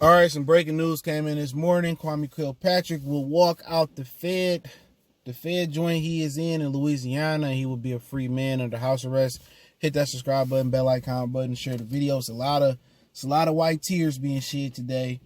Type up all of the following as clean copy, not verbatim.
All right, some breaking news came in this morning. Kwame Kilpatrick will walk out the Fed joint he is in Louisiana, and he will be a free man under house arrest. Hit that subscribe button, bell icon button, share the video. It's a lot of white tears being shed today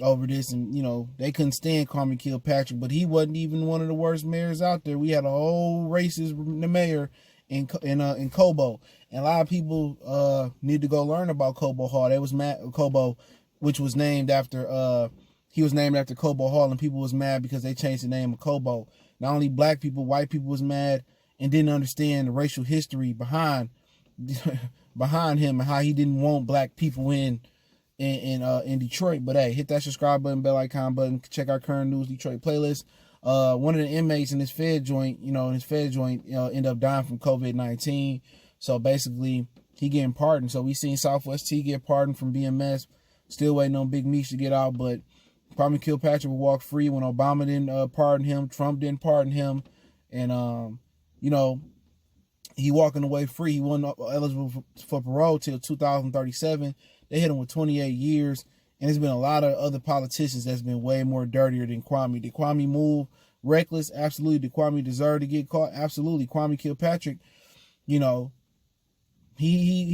over this, and they couldn't stand Kwame Kilpatrick, but he wasn't even one of the worst mayors out there. We had a whole racist mayor in Cobo, and a lot of people need to go learn about Cobo Hall. They was mad Cobo, which was named after he was named after Cobo Hall, and people was mad because they changed the name of Cobo. Not only black people, white people was mad and didn't understand the racial history behind him and how he didn't want black people in Detroit. But hey, hit that subscribe button, bell icon button, check our current news Detroit playlist. One of the inmates in this Fed joint, ended up dying from COVID-19. So basically, he getting pardoned. So we seen Southwest T get pardoned from BMS. Still waiting on Big Meech to get out, but Kwame Kilpatrick will walk free when Obama didn't pardon him. Trump didn't pardon him. And, he walking away free. He wasn't eligible for parole till 2037. They hit him with 28 years. And there's been a lot of other politicians that's been way more dirtier than Kwame. Did Kwame move reckless? Absolutely. Did Kwame deserve to get caught? Absolutely. Kwame Kilpatrick, he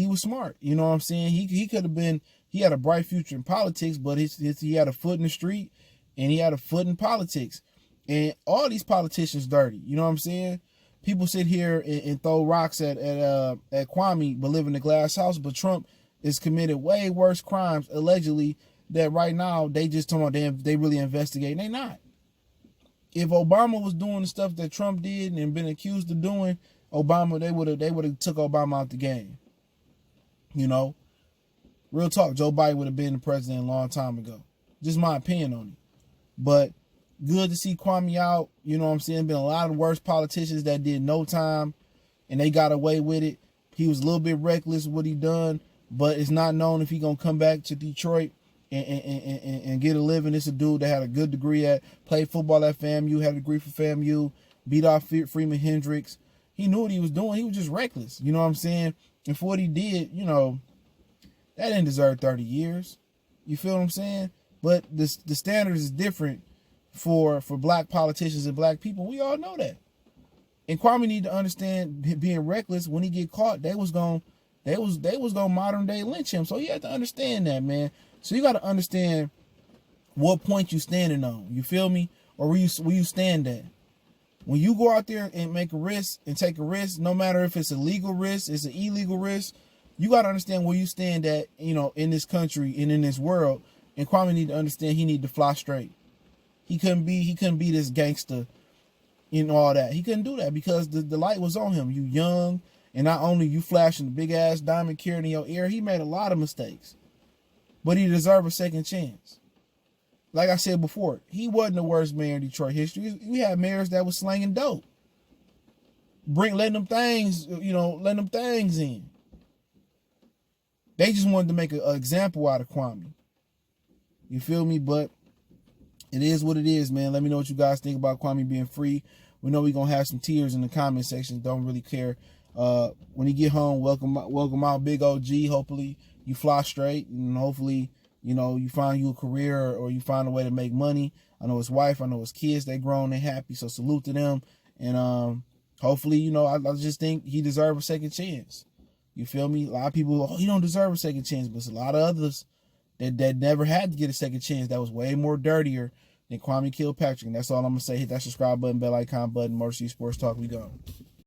was smart. You know what I'm saying? He could have been, he had a bright future in politics, but he had a foot in the street and he had a foot in politics. And all these politicians dirty. You know what I'm saying? People sit here and throw rocks at Kwame, but live in a glass house. But Trump has committed way worse crimes, allegedly, that right now they just talking about they really investigating. They not. If Obama was doing the stuff that Trump did and been accused of doing, they would have took Obama out the game. Real talk, Joe Biden would have been the president a long time ago. Just my opinion on it. But good to see Kwame out. You know what I'm saying? Been a lot of worse politicians that did no time and they got away with it. He was a little bit reckless with what he done, but it's not known if he gonna come back to Detroit and get a living. It's a dude that had a good degree played football at FAMU, had a degree for FAMU, beat off Freeman Hendricks. He knew what he was doing. He was just reckless. You know what I'm saying? And for what he did, that didn't deserve 30 years. You feel what I'm saying? But the standards is different for black politicians and black people. We all know that. And Kwame need to understand, being reckless, when he get caught, they was gonna modern day lynch him. So you have to understand that, man. So you got to understand what point you standing on. You feel me? Or where you stand at. When you go out there and make a risk and take a risk, no matter if it's a legal risk, it's an illegal risk, you got to understand where you stand at, in this country and in this world. And Kwame need to understand he need to fly straight. He couldn't be this gangster and all that. He couldn't do that because the light was on him. You young, and not only you flashing the big ass diamond carrot in your ear, he made a lot of mistakes. But he deserved a second chance. Like I said before, he wasn't the worst mayor in Detroit history. We had mayors that was slanging dope. Letting them things in. They just wanted to make an example out of Kwame. You feel me? But it is what it is, man. Let me know what you guys think about Kwame being free. We know we're going to have some tears in the comment section. Don't really care. When you get home, welcome out Big OG. Hopefully you fly straight, and hopefully, you find you a career or you find a way to make money. I know his wife, I know his kids, they grown, they happy. So salute to them. And hopefully, I just think he deserves a second chance. You feel me? A lot of people, he don't deserve a second chance, but there's a lot of others that never had to get a second chance that was way more dirtier than Kwame Kilpatrick. And that's all I'm going to say. Hit that subscribe button, bell icon button, Motor City Sports Talk. We gone.